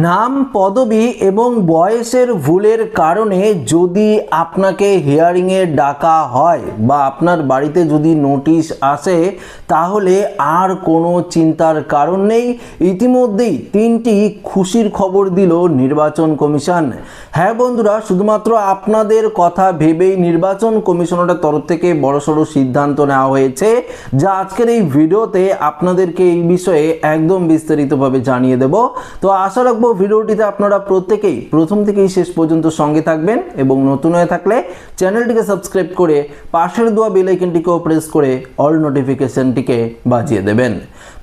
নাম পদবি এবং বয়সের ভুলের কারণে যদি আপনাকে হিয়ারিংয়ে ডাকা হয় বা আপনার বাড়িতে যদি নোটিশ আসে তাহলে আর কোনো চিন্তার কারণ নেই। ইতিমধ্যেই তিনটি খুশির খবর দিল নির্বাচন কমিশন। হ্যাঁ বন্ধুরা, শুধুমাত্র আপনাদের কথা ভেবেই নির্বাচন কমিশনের তরফ থেকে বড়সড় সিদ্ধান্ত নেওয়া হয়েছে, যা আজকের এই ভিডিওতে আপনাদেরকে এই বিষয়ে একদম বিস্তারিতভাবে জানিয়ে দেব। তো আশা রাখবো ভিডিওটিতে আপনারা প্রত্যেকেই প্রথম থেকেই শেষ পর্যন্ত সঙ্গে থাকবেন এবং নতুন হয়ে থাকলে চ্যানেলটিকে সাবস্ক্রাইব করে পাশের দেওয়া বেল আইকনটিকেও প্রেস করে অল নোটিফিকেশনটিকে বাজিয়ে দেবেন।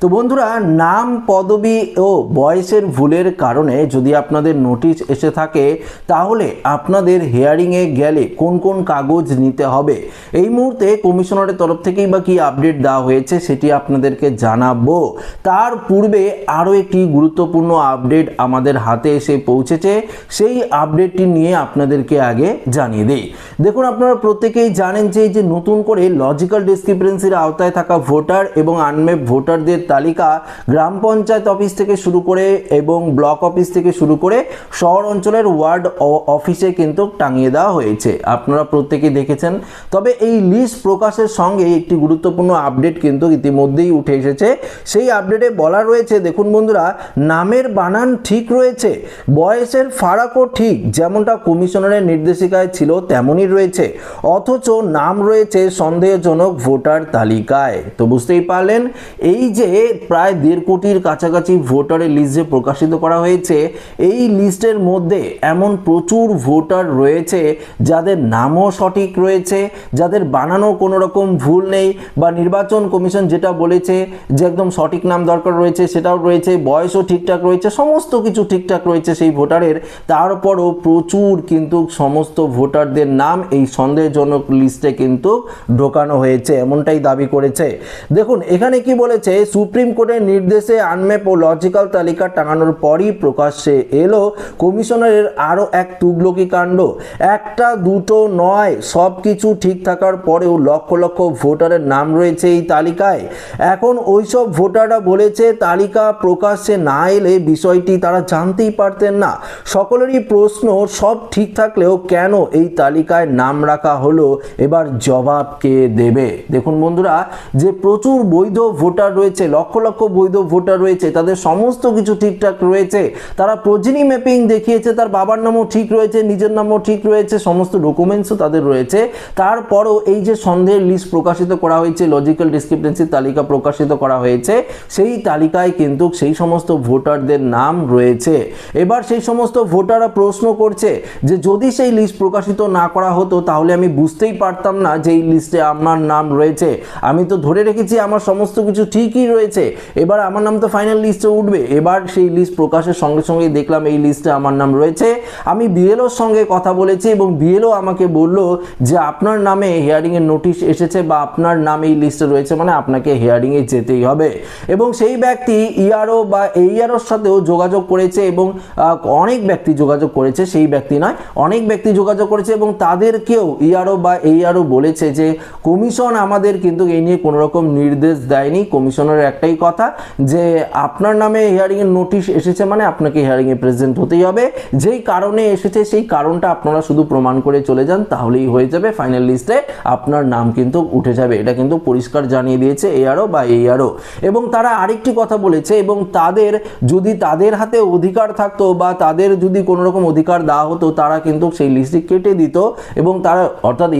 তো বন্ধুরা, নাম পদবি ও বয়সের ভুলের কারণে যদি আপনাদের নোটিশ এসে থাকে তাহলে আপনাদের হিয়ারিংয়ে গেলে কোন কোন কাগজ নিতে হবে, এই মুহূর্তে কমিশনারের তরফ থেকেই বা কি আপডেট দেওয়া হয়েছে সেটি আপনাদেরকে জানাবো। তার পূর্বে আরও একটি গুরুত্বপূর্ণ আপডেট আমাদের হাতে এসে পৌঁছেছে, সেই আপডেটটি নিয়ে আপনাদেরকে আগে জানিয়ে দিই। দেখুন, আপনারা প্রত্যেকেই জানেন যে নতুন করে লজিক্যাল ডিসক্রিপেন্সির আওতায় থাকা ভোটার এবং আনমেপ ভোটারদের তালিকা গ্রাম পঞ্চায়েত অফিস থেকে শুরু করে এবং ব্লক অফিস থেকে শুরু করে শহর অঞ্চলের ওয়ার্ড অফিসে কিন্তু টাঙিয়ে দেওয়া হয়েছে। আপনারা প্রত্যেকেই দেখেছেন। তবে এই লিস্ট প্রকাশের সঙ্গে একটি গুরুত্বপূর্ণ আপডেট কিন্তু ইতিমধ্যেই উঠে এসেছে। সেই আপডেটে বলা রয়েছে, দেখুন বন্ধুরা, নামের বানান ঠিক রয়েছে, বয়সের ফারাকও ঠিক যেমনটা কমিশনারের নির্দেশিকায় ছিল তেমনই রয়েছে, অথচ নাম রয়েছে সন্দেহজনক ভোটার তালিকায়। তো বুঝতেই পারলেন, এই যে প্রায় 1.5 কোটির কাছাকাছি ভোটারের লিস্ট যে প্রকাশিত করা হয়েছে, এই লিস্টের মধ্যে এমন প্রচুর ভোটার রয়েছে যাদের নামও সঠিক রয়েছে, যাদের বানানো কোনো রকম ভুল নেই, বা নির্বাচন কমিশন যেটা বলেছে যে একদম সঠিক নাম দরকার রয়েছে সেটাও রয়েছে, বয়সও ঠিকঠাক রয়েছে, সমস্ত কিছু ঠিকঠাক রয়েছে সেই ভোটারের। তারপরও প্রচুর কিন্তু সমস্ত ভোটারদের নাম এই সন্দেহজনক লিস্টে কিন্তু ঢোকানো হয়েছে, এমনটাই দাবি করেছে। দেখুন এখানে কি বলেছে, সুপ্রিম কোর্টের নির্দেশে আনমেপ ও লজিক্যাল তালিকা টাঙানোর পরই প্রকাশ্যে এলো কমিশনারের আরও এক তুগলকি কাণ্ড। একটা দুটো নয়, সব কিছু ঠিক থাকার পরেও লক্ষ লক্ষ ভোটারের নাম রয়েছে এই তালিকায়। এখন ওইসব ভোটাররা বলেছে তালিকা প্রকাশ্যে না এলে বিষয়টি তারা জানতেই পারতেন না। সকলেরই প্রশ্ন, সব ঠিক থাকলেও কেন এই তালিকায় নাম রাখা হলো, এবার জবাব কে দেবে? দেখুন বন্ধুরা, যে প্রচুর বৈধ ভোটার রয়েছে, লক্ষ লক্ষ বৈধ ভোটার রয়েছে, তাদের সমস্ত কিছু ঠিকঠাক রয়েছে, তারা প্রোজেনি ম্যাপিং দেখিয়েছে, তার বাবার নামও ঠিক রয়েছে, নিজের নামও ঠিক রয়েছে, সমস্ত ডকুমেন্টসও তাদের রয়েছে, তারপরও এই যে সন্দেহের লিস্ট প্রকাশিত করা হয়েছে, লজিক্যাল ডিসক্রিপেন্সির তালিকা প্রকাশিত করা হয়েছে, সেই তালিকায় কিন্তু সেই সমস্ত ভোটারদের নাম রয়েছে। এবার সেই সমস্ত ভোটাররা প্রশ্ন করছে যে যদি সেই লিস্ট প্রকাশিত না করা হতো তাহলে আমি বুঝতেই পারতাম না যে এই লিস্টে আমার নাম রয়েছে, আমি তো ধরে রেখেছি আমার সমস্ত কিছু ঠিকই রয়েছে, এবার আমার নাম তো ফাইনাল লিস্টে উঠবে। এবার সেই লিস্ট প্রকাশের সঙ্গে সঙ্গে দেখলাম এই লিস্টে আমার নাম রয়েছে। আমি বিএলওর সঙ্গে কথা বলেছি এবং বিএলও আমাকে বলল যে আপনার নামে হিয়ারিংয়ের নোটিশ এসেছে বা আপনার নাম এই লিস্টে রয়েছে, মানে আপনাকে হিয়ারিংয়ে যেতেই হবে। এবং সেই ব্যক্তি ইআরও বা এইআরওর সাথেও যোগাযোগ করেছে এবং অনেক ব্যক্তি যোগাযোগ করেছে, সেই ব্যক্তি নয়, অনেক ব্যক্তি যোগাযোগ করেছে এবং তাদেরকেও ইআরও বা এইআরও বলেছে যে কমিশন আমাদের কিন্তু এই নিয়ে কোনো রকম নির্দেশ দেয়নি। কমিশনের একটাই কথা যে আপনার নামে হিয়ারিংয়ের নোটিশ এসেছে মানে আপনাকে হিয়ারিংয়ে প্রেজেন্ট হতেই হবে, যেই কারণে এসেছে সেই কারণটা আপনারা শুধু প্রমাণ করে চলে যান, তাহলেই হয়ে যাবে, ফাইনাল লিস্টে আপনার নাম কিন্তু উঠে যাবে। এটা কিন্তু পরিষ্কার জানিয়ে দিয়েছে এআরও বা এইআরও। এবং তারা আরেকটি কথা বলেছে, এবং তাদের যদি তাদের হাতে অধিকার থাকতো বা তাদের যদি কোনো রকম অধিকার দেওয়া হতো তারা কিন্তু সেই লিস্টটি কেটে দিত। এবং তারা অর্থাৎ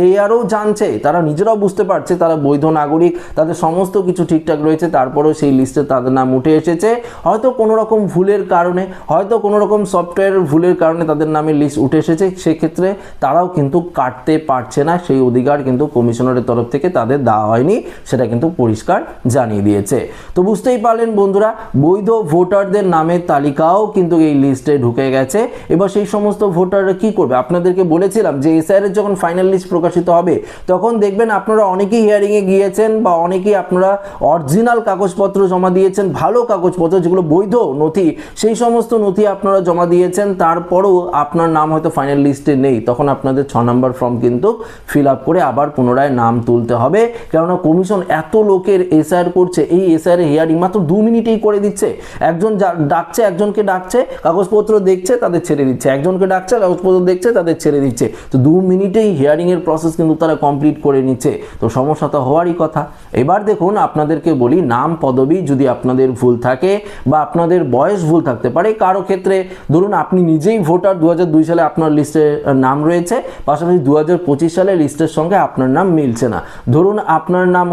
এইআরও জানছে, তারা নিজেরাও বুঝতে পারছে তারা বৈধ নাগরিক, তাদের সমস্ত কিছু ঠিকঠাক রয়েছে, তারপরেও সেই লিস্টে তাদের নাম উঠে এসেছে। হয়তো কোনো রকম ভুলের কারণে, হয়তো কোনো রকম সফটওয়্যারের ভুলের কারণে তাদের নামে লিস্ট উঠে এসেছে, সেক্ষেত্রে তারাও কিন্তু কাটতে পারছে না, সেই অধিকার কিন্তু কমিশনারের তরফ থেকে তাদের দেওয়া হয়নি, সেটা কিন্তু পরিষ্কার জানিয়ে দিয়েছে। তো বুঝতেই পারলেন বন্ধুরা, বৈধ ভোটারদের নামের তালিকাও কিন্তু এই লিস্টে ঢুকে গেছে। এবার সেই সমস্ত ভোটাররা কি করবে? আপনাদেরকে বলেছিলাম যে এসআইআর যখন ফাইনাল লিস্ট প্রকাশিত হবে তখন দেখবেন আপনারা অনেকেই হিয়ারিংয়ে গিয়েছেন বা অনেকেই আপনারা অরিজিনাল কাগজপত্র জমা দিয়েছেন, ভালো কাগজপত্র যেগুলো বৈধ নথি, সেই সমস্ত নথি আপনারা জমা দিয়েছেন, তারপরও আপনার নাম হয়তো ফাইনাল লিস্টে নেই, তখন আপনাদের 6 নম্বর ফর্ম কিন্তু ফিল আপ করে আবার পুনরায় নাম তুলতে হবে। কেননা কমিশন এত লোকের এসআইআর করছে, এই এসআইআর হিয়ারিং মাত্র 2 মিনিটেই করে দিচ্ছে। একজন ডাকছে, একজনকে ডাকছে, কাগজপত্র দেখছে, তাদের ছেড়ে দিচ্ছে, একজনকে ডাকছে, কাগজপত্র দেখছে, তাদের ছেড়ে দিচ্ছে। তো 2 মিনিটেই হিয়ারিংয়ের প্রসেস কিন্তু তারা কমপ্লিট করে নিচ্ছে। তো সমস্যা তো হওয়ারই কথা। এবার দেখুন, আপনাদেরকে বলি, নাম পদবি যদি আপনাদের ভুল থাকে বা আপনাদের বয়স ভুল থাকতে পারে, কারো ক্ষেত্রে ধরুন আপনি নিজেই ভোটার, 2002 সালে আপনার লিস্টে নাম রয়েছে, পাশাপাশি 2025 সালে লিস্টের সঙ্গে আপনার নাম মিলছে না। ধরুন আপনার নাম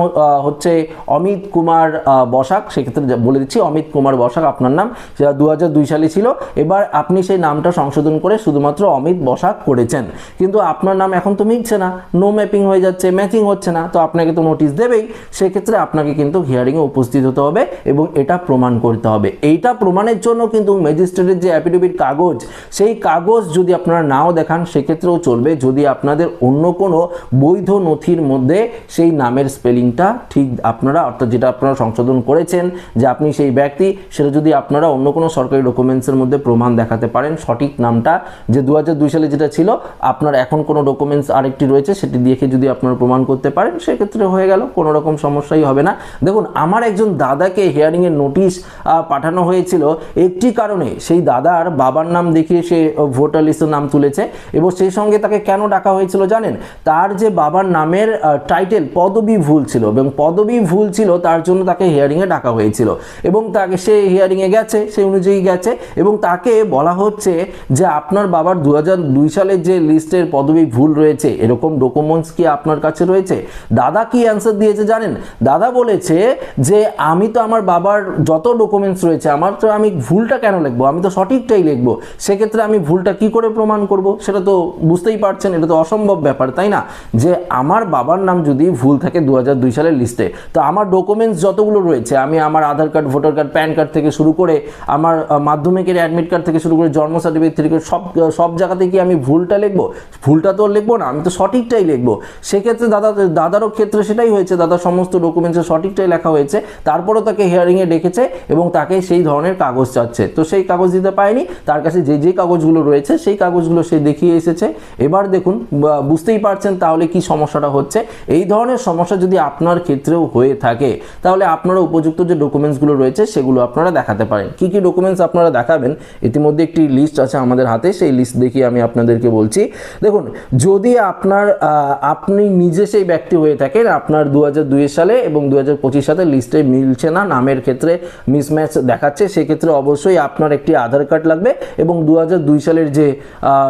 হচ্ছে অমিত কুমার বসাক, সেক্ষেত্রে বলে দিচ্ছি অমিত কুমার বসাক আপনার নাম, সেটা 2002 সালে ছিল। এবার আপনি সেই নামটা সংশোধন করে শুধুমাত্র অমিত বসাক করেছেন, কিন্তু আপনার নাম এখন তো মিলছে না, নো ম্যাপিং হয়ে যাচ্ছে, ম্যাচিং হচ্ছে না, তো আপনাকে তো নোটিশ দেবেই। সেক্ষেত্রে আপনাকে কিন্তু হিয়ারিংয়ে উপস্থিত হতে হবে এবং এটা প্রমাণ করতে হবে। এইটা প্রমাণের জন্য কিন্তু ম্যাজিস্ট্রেটের যে অ্যাফিডেভিট কাগজ, সেই কাগজ যদি আপনারা নাও দেখান সেক্ষেত্রেও চলবে, যদি আপনাদের অন্য কোনো বৈধ নথির মধ্যে সেই নামের স্পেলিংটা ঠিক আপনারা, অর্থাৎ যেটা আপনারা সংশোধন করেছেন যে আপনি সেই ব্যক্তি, সেটা যদি আপনারা অন্য কোনো সরকারি ডকুমেন্টসের মধ্যে প্রমাণ দেখাতে পারেন, সঠিক নামটা যে 2002 সালে যেটা ছিল, আপনার এখন কোনো ডকুমেন্টস আরেকটি রয়েছে, সেটি দেখে যদি আপনারা প্রমাণ করতে পারেন, সেক্ষেত্রে হয়ে গেল, কোনো রকম সমস্যাই হবে না। দেখুন, আমার একজন দাদাকে হিয়ারিংয়ের নোটিশ পাঠানো হয়েছিল একটি কারণে, সেই দাদার বাবার নাম দেখিয়ে সে ভোটার লিস্টের নাম তুলেছে, এবং সেই সঙ্গে তাকে কেন ডাকা হয়েছিল জানেন? তার যে বাবার নামের টাইটেল পদবি ভুল ছিল, এবং পদবি ভুল ছিল তার জন্য তাকে হিয়ারিংয়ে ডাকা হয়েছিল, এবং তাকে সে হিয়ারিংয়ে গেছে, সেই অনুযায়ী গেছে, এবং তাকে বলা হচ্ছে যে আপনার বাবার 2002 সালের যে লিস্টের পদবি ভুল রয়েছে, এরকম ডকুমেন্টস কি আপনার কাছে রয়েছে? দাদা কি অ্যান্সার দিয়েছে জানেন? দাদা বলেছে যে আমি তো আমার বাবার যত ডকুমেন্টস রয়েছে, আমার তো আমি ভুলটা কেন লিখবো, আমি তো সঠিকটাই লিখবো, সেক্ষেত্রে আমি ভুলটা কি করে প্রমাণ করব? সেটা তো বুঝতেই পারছেন, এটা তো অসম্ভব ব্যাপার, তাই না? যে আমার বাবার নাম যদি ভুল থাকে 2002 সালের লিস্টে, তো আমার ডকুমেন্টস যতগুলো রয়েছে, আমি আমার Aadhaar card, voter card, PAN card থেকে শুরু করে আমার মাধ্যমিকের অ্যাডমিট কার্ড থেকে শুরু করে জন্ম সার্টিফিকেট থেকে সব জায়গাতে কি আমি ভুলটা লিখবো? ভুলটা তো লিখবো না, আমি তো সঠিকটাই লিখবো। সেক্ষেত্রে দাদারও ক্ষেত্রে সেটাই হয়েছে, দাদার সমস্ত ডকুমেন্টসে সঠিকটাই লেখা হয়েছে, তারপরও তাকে হিয়ারিংয়ে ডেকেছে এবং তাকে সেই ধরনের কাগজ চাচ্ছে, তো সেই কাগজ দিতে পারেনি। তার কাছে যে কাগজগুলো রয়েছে সেই কাগজগুলো সে দেখিয়ে এসেছে। এবার দেখুন, বুঝতেই পারছেন তাহলে কি সমস্যাটা হচ্ছে। এই ধরনের সমস্যা যদি আপনার ক্ষেত্রেও হয়ে থাকে, তাহলে আপনারা উপযুক্ত যে ডকুমেন্টসগুলো রয়েছে সেগুলো আপনারা দেখাতে পারেন। কি কি ডকুমেন্টস আপনারা দেখাবেন, ইতিমধ্যে একটি লিস্ট আছে আমাদের হাতে, সেই লিস্ট দেখিয়ে আমি আপনাদেরকে বলছি। দেখুন, যদি আপনি নিজে সেই ব্যক্তি হয়ে থাকেন, আপনার 2002 সালে এবং 2025 সালে লিস্টে মিলছে না, নামের ক্ষেত্রে মিসম্যাচ দেখাচ্ছে, সেক্ষেত্রে অবশ্যই আপনার একটি আধার কার্ড লাগবে এবং 2002 সালের যে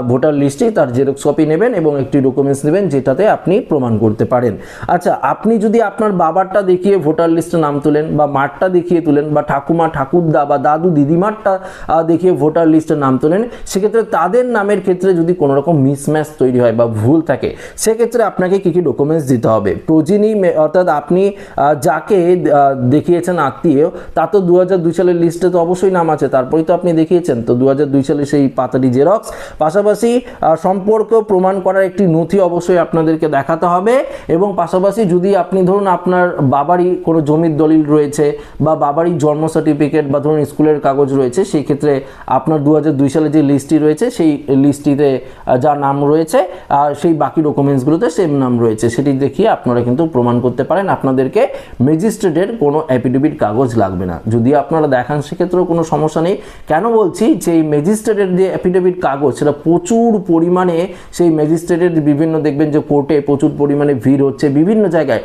ভোটার লিস্টে তার জেরক্স কপি নেবেন এবং একটি ডকুমেন্টস নেবেন যেটাতে আপনি প্রমাণ করতে পারেন। আচ্ছা, আপনি যদি আপনার বাবারটা দেখিয়ে ভোটার লিস্টে নাম তুলেন, বা মারটা দেখিয়ে তুলেন, বা ঠাকুমা, ঠাকুরদা বা দাদু, দিদিমারটা দেখিয়ে ভোটার লিস্টে নাম তোলেন, সেক্ষেত্রে তাদের নামের ক্ষেত্রে যদি কোনো রকম মিসম্যাচ তৈরি হয় বা ভুল থাকে, সেক্ষেত্রে আপনাকে কী কী ডকুমেন্টস দিতে হবে। প্রজিনি, অর্থাৎ আপনি যাকে দেখিয়েছেন আত্মীয়, তা তো 2002 সালের লিস্টে তো অবশ্যই নাম আছে, তারপরেই তো আপনি দেখিয়েছেন, তো 2002 সালের সেই পাতাটি জেরক্স, পাশাপাশি সম্পর্ক প্রমাণ করার একটি নথি অবশ্যই আপনাদেরকে দেখাতে হবে, এবং পাশাপাশি যদি আপনি ধরুন আপনার বাবারই কোনো জমির দলিল রয়েছে বা বাবারই জন্ম সার্টিফিকেট বা ধরুন স্কুলের কাগজ রয়েছে, সেই ক্ষেত্রে আপনার 2002 সালে যে লিস্টটি রয়েছে সেই লিস্টটিতে যা নাম রয়েছে সেই বাকি ডকুমেন্টসগুলোতে সেম নাম রয়েছে, সেটি দেখিয়ে আপনারা কিন্তু প্রমাণ করতে পারেন। আপনাদেরকে ম্যাজিস্ট্রেটের কোনো অ্যাফিডেভিট কাগজ লাগবে না, যদি আপনারা দেখান সেক্ষেত্রেও কোনো সমস্যা নেই। কেন বলছি, যে এই ম্যাজিস্ট্রেটের যে অ্যাফিডেভিট কাগজ, সেটা প্রচুর পরিমাণে সেই ম্যাজিস্ট্রেটের বিভিন্ন, দেখবেন যে কোর্টে প্রচুর পরিমাণে ভিড় হচ্ছে, বিভিন্ন জায়গায়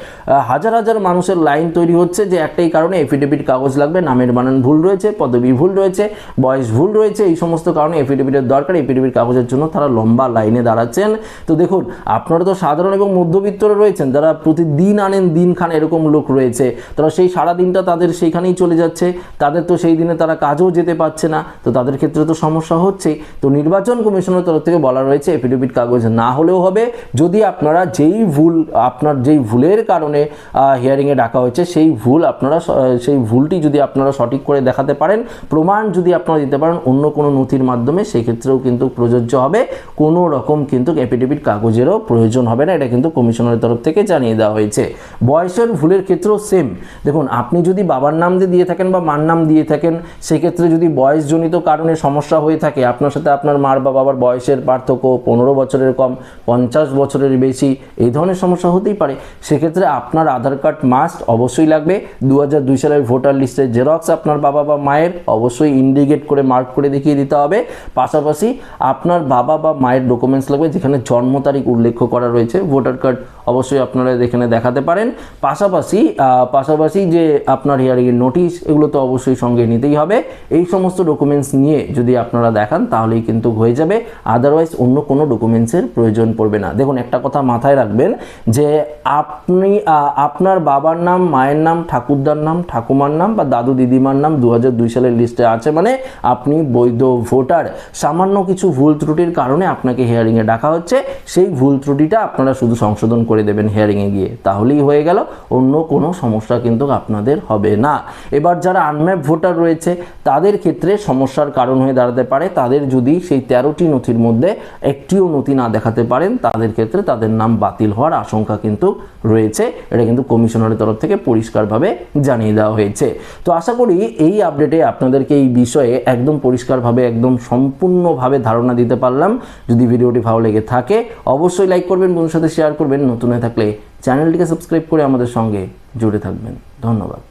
হাজার হাজার মানুষের লাইন তৈরি হচ্ছে, যে একটাই কারণে অ্যাফিডেভিট কাগজ লাগবে, নামের বানান ভুল রয়েছে, পদবি ভুল রয়েছে, বয়স ভুল রয়েছে, এই সমস্ত কারণে এফিডেভিটের দরকার। এফিডেভিট কাগজের জন্য তারা লম্বা লাইনে দাঁড়াচ্ছেন। তো দেখুন, আপনারা তো সাধারণ এবং মধ্যবিত্তরা রয়েছেন, যারা প্রতিদিন আনেন দিন খান এরকম লোক রয়েছে, তারা সেই সারা দিনটা তাদের সেইখানেই চলে যাচ্ছে, তাদের তো সেই দিনে তারা কাজেও যেতে পারছে না, তো তাদের ক্ষেত্রে তো সমস্যা হচ্ছেই। তো নির্বাচন কমিশনের তরফ থেকে বলা রয়েছে এফিডেভিট কাগজ না হলেও হবে, যদি আপনারা আপনার যেই ভুলের কারণে হিয়ারিংয়ে ডাকা হয়েছে সেই ভুলটি যদি আপনারা সঠিক করে দেখাতে পারেন, প্রমাণ যদি আপনারা দিতে পারেন অন্য কোনো নথির মাধ্যমে, সেই ক্ষেত্রেও কিন্তু প্রযোজ্য হবে, কোনো রকম কিন্তু এফিডেভিট কাগজেরও প্রয়োজন হবে না, এটা কিন্তু কমিশনের তরফ থেকে জানিয়ে দেওয়া হয়েছে। বয়সের ভুলের ক্ষেত্রেও সেম। দেখুন, আপনি যদি বাবার নাম দিয়ে থাকেন বা মার নাম দিয়ে থাকেন, সেক্ষেত্রে যদি বয়সজনিত কারণে সমস্যা হয়ে থাকে, আপনার সাথে আপনার মার বা বাবার বয়সের পার্থক্য 15 বছরের কম, 50 বছরের বেশি, এই ধরনের সমস্যা হতেই পারে। সেক্ষেত্রে আপনার আধার কার্ড মাস্ট অবশ্যই লাগবে। 2002 সালের ভোটার লিস্টের জেরক্স আপনার বাবা বা মায়ের অবশ্যই ইন্ডিকেট করে মার্ক করে দেখিয়ে দিতে হবে। পাশাপাশি আপনার বাবা বা মায়ের ডকুমেন্টস লাগবে, যেখানে জন্ম তারিখ উল্লেখ করা রয়েছে। ভোটার কার্ড অবশ্যই আপনারা এখানে দেখাতে পারেন। পাশাপাশি যে আপনার হিয়ারিংয়ের নোটিশ, এগুলো তো অবশ্যই সঙ্গে নিতেই হবে। এই সমস্ত ডকুমেন্টস নিয়ে যদি আপনারা দেখান তাহলেই কিন্তু হয়ে যাবে, আদারওয়াইজ অন্য কোনো ডকুমেন্টসের প্রয়োজন পড়বে না। দেখুন, একটা কথা মাথায় রাখবেন যে আপনি আপনার বাবার নাম, মায়ের নাম, ঠাকুরদার নাম, ঠাকুমার নাম বা দাদু দিদিমার নাম 2002 সালের লিস্টে আছে মানে আপনি বৈধ ভোটার। সামান্য কিছু ভুল ত্রুটির কারণে আপনাকে হিয়ারিংয়ে ডাকা হচ্ছে, সেই ভুল ত্রুটিটা আপনারা শুধু সংশোধন করে দেবেন হিয়ারিংয়ে গিয়ে, তাহলেই হয়ে গেল, অন্য কোনো সমস্যা কিন্তু আপনাদের হবে না। এবার যারা আনম্যাপ ভোটার রয়েছে তাদের ক্ষেত্রে সমস্যার কারণ হয়ে দাঁড়াতে পারে, তাদের যদি সেই 13টি নথির মধ্যে একটিও নথি না দেখাতে পারেন, তাদের ক্ষেত্রে তাদের নাম বাতিল হওয়ার আশঙ্কা কিন্তু রয়েছে। এটা কিন্তু কমিশনারের তরফ থেকে পরিষ্কারভাবে জানিয়ে দেওয়া হয়েছে। তো আশা করি এই আপডেটে আপনাদেরকে এই বিষয়ে একদম পরিষ্কারভাবে, একদম সম্পূর্ণভাবে ধারণা দিতে পারলাম। যদি ভিডিওটি ভালো লেগে থাকে অবশ্যই লাইক করবেন, বন্ধুর সাথে শেয়ার করবেন, নতুন হয়ে থাকলে চ্যানেলটিকে সাবস্ক্রাইব করে আমাদের সঙ্গে জুড়ে থাকবেন। ধন্যবাদ।